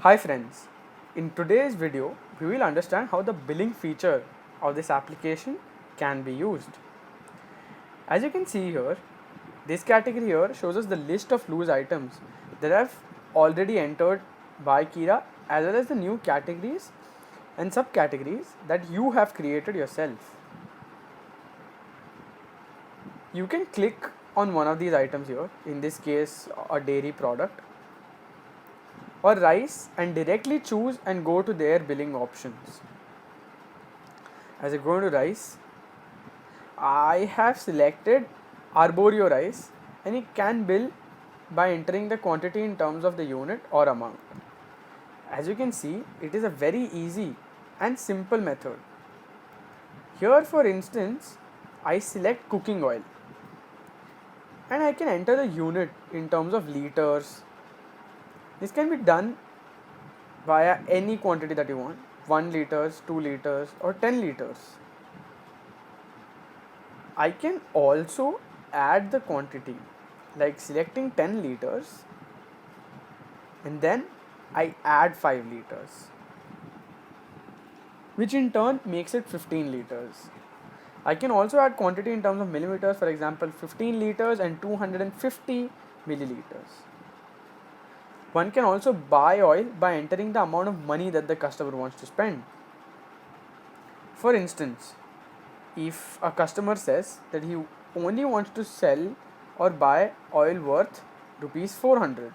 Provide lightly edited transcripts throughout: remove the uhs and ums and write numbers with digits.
Hi friends, in today's video we will understand how the billing feature of this application can be used. As you can see here, this category here shows us the list of loose items that have already entered by Kira as well as the new categories and subcategories that you have created yourself. You can click on one of these items here, in this case a dairy product, or rice, and directly choose and go to their billing options. As I go into rice, I have selected Arborio rice and it can bill by entering the quantity in terms of the unit or amount. As you can see, it is a very easy and simple method. Here for instance, I select cooking oil and I can enter the unit in terms of liters. This can be done via any quantity that you want, 1 liters, 2 liters or 10 liters. I can also add the quantity, like selecting 10 liters and then I add 5 liters, which in turn makes it 15 liters. I can also add quantity in terms of millimeters, for example 15 liters and 250 milliliters. One can also buy oil by entering the amount of money that the customer wants to spend. For instance, if a customer says that he only wants to sell or buy oil worth rupees 400,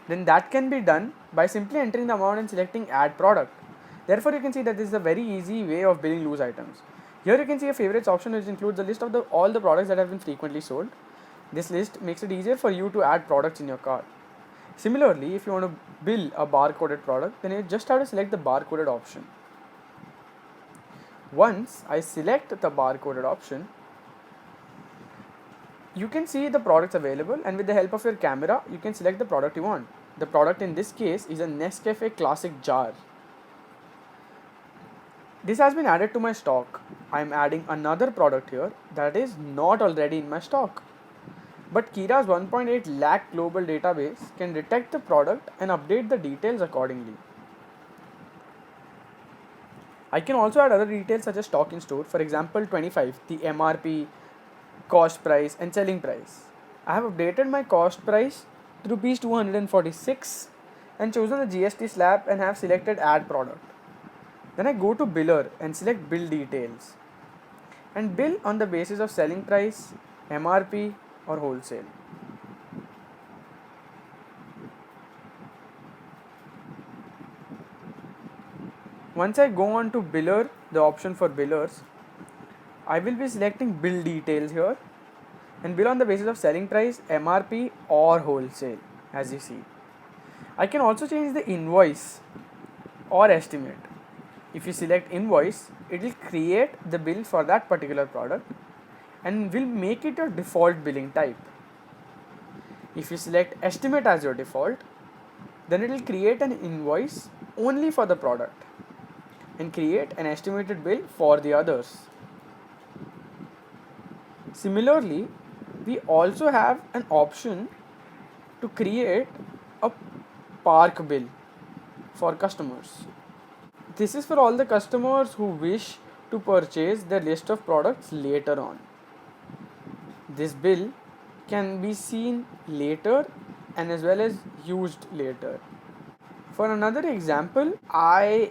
then that can be done by simply entering the amount and selecting add product. Therefore, you can see that this is a very easy way of billing loose items. Here you can see a favorites option, which includes a list of all the products that have been frequently sold. This list makes it easier for you to add products in your cart. Similarly, if you want to bill a barcoded product, then you just have to select the barcoded option. Once I select the barcoded option, you can see the products available, and with the help of your camera, you can select the product you want. The product in this case is a Nescafe Classic jar. This has been added to my stock. I am adding another product here that is not already in my stock. But Kira's 1.8 lakh global database can detect the product and update the details accordingly. I can also add other details such as stock in store, for example 25, the MRP, cost price and selling price. I have updated my cost price to rupees 246 and chosen the GST slab and have selected add product. Then I go to biller and select bill details and bill on the basis of selling price, MRP or wholesale. Once I go on to biller, the option for billers, I will be selecting bill details here and bill on the basis of selling price, MRP or wholesale, as you see. I can also change the invoice or estimate. If you select invoice, it will create the bill for that particular product and will make it your default billing type. If you select estimate as your default, then it will create an invoice only for the product and create an estimated bill for the others. Similarly, we also have an option to create a park bill for customers. This is for all the customers who wish to purchase their list of products later on. This bill can be seen later and as well as used later. For another example, I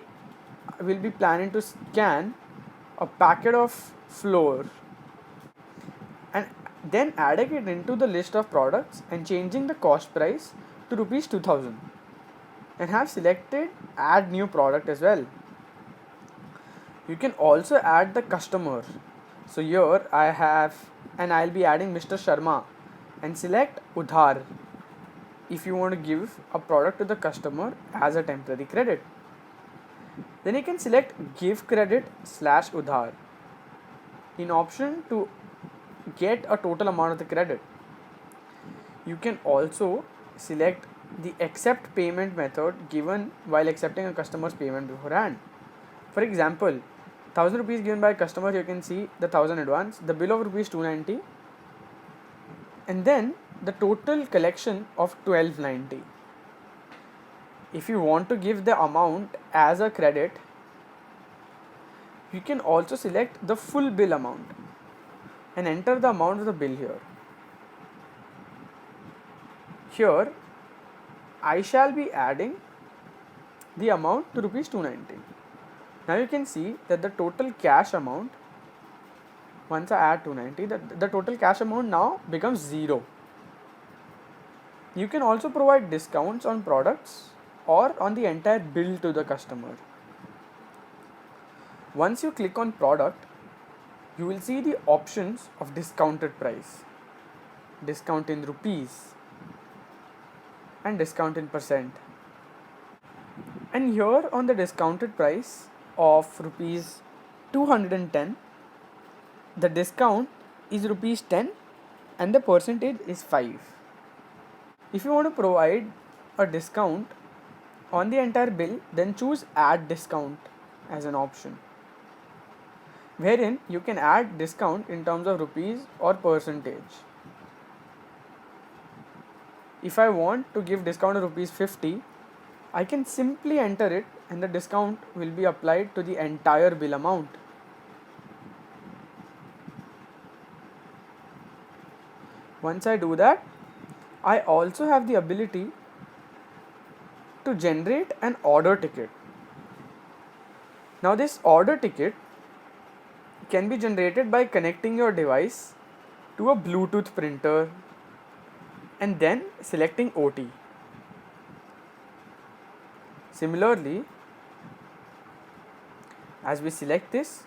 will be planning to scan a packet of flour and then adding it into the list of products and changing the cost price to rupees 2000 and have selected add new product as well. You can also add the customer. So here I have, and I'll be adding Mr. Sharma and select Udhar if you want to give a product to the customer as a temporary credit. Then you can select give credit slash Udhar in option to get a total amount of the credit. You can also select the accept payment method given while accepting a customer's payment beforehand. For example, 1000 rupees given by a customer, you can see the 1000 advance, the bill of rupees 290 and then the total collection of 1290. If you want to give the amount as a credit, you can also select the full bill amount and enter the amount of the bill here. Here, I shall be adding the amount to rupees 290. Now you can see that the total cash amount, once I add 290, the total cash amount now becomes 0. You can also provide discounts on products or on the entire bill to the customer. Once you click on product, you will see the options of discounted price, discount in rupees, and discount in percent. And here on the discounted price of rupees 210, the discount is rupees 10 and the percentage is 5. If you want to provide a discount on the entire bill, then choose add discount as an option, wherein you can add discount in terms of rupees or percentage. If I want to give discount of rupees 50, I can simply enter it and the discount will be applied to the entire bill amount. Once I do that, I also have the ability to generate an order ticket. Now this order ticket can be generated by connecting your device to a Bluetooth printer and then selecting OT. Similarly, as we select this,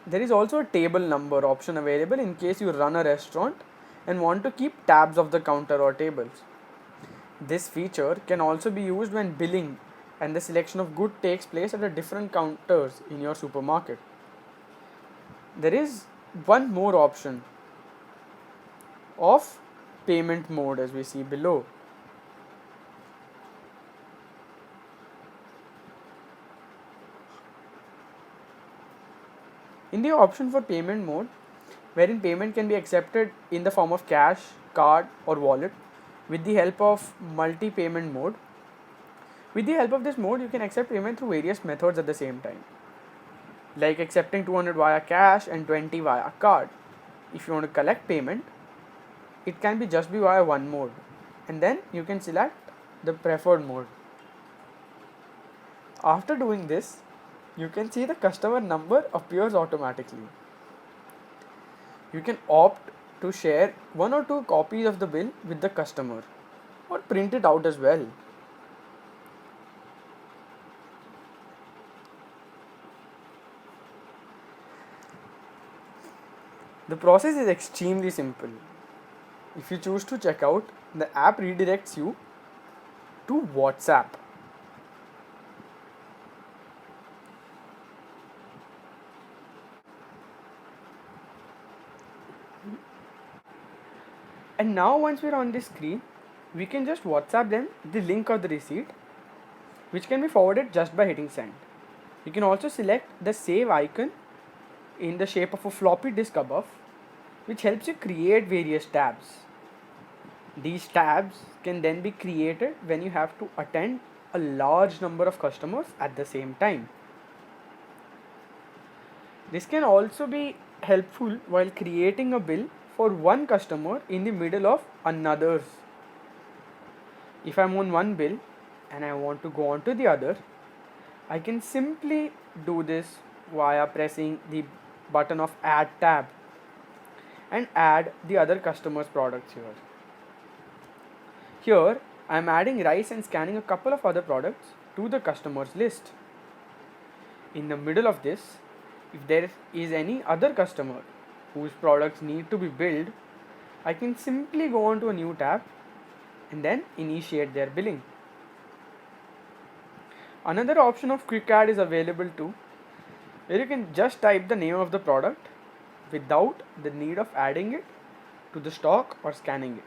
there is also a table number option available in case you run a restaurant and want to keep tabs of the counter or tables. This feature can also be used when billing and the selection of good takes place at a different counters in your supermarket. There is one more option of payment mode as we see below. In the option for payment mode, wherein payment can be accepted in the form of cash, card or wallet with the help of multi-payment mode. With the help of this mode, you can accept payment through various methods at the same time, like accepting 200 via cash and 20 via card. If you want to collect payment, it can be just be via one mode, and then you can select the preferred mode. After doing this, you can see the customer number appears automatically. You can opt to share one or two copies of the bill with the customer or print it out as well. The process is extremely simple. If you choose to check out, the app redirects you to WhatsApp. And now once we're on this screen, we can just WhatsApp them the link of the receipt, which can be forwarded just by hitting send. You can also select the save icon in the shape of a floppy disk above, which helps you create various tabs. These tabs can then be created when you have to attend a large number of customers at the same time. This can also be helpful while creating a bill for one customer in the middle of another's. If I'm on one bill and I want to go on to the other, I can simply do this via pressing the button of add tab and add the other customer's products here. Here I am adding rice and scanning a couple of other products to the customer's list. In the middle of this, if there is any other customer whose products need to be billed, I can simply go on to a new tab and then initiate their billing. Another option of quick add is available too, where you can just type the name of the product without the need of adding it to the stock or scanning it.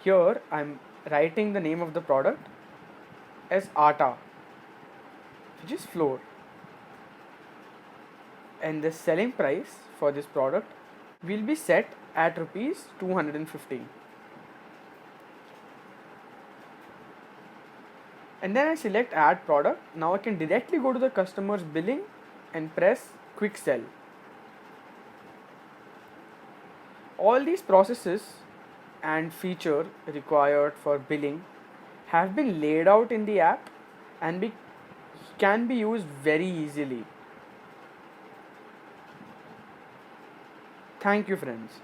Here I am writing the name of the product as atta, which is flour, and the selling price for this product will be set at rupees 215. and then I select add product. Now I can directly go to the customer's billing and press quick sell. All these processes and feature required for billing have been laid out in the app and can be used very easily. Thank you, friends.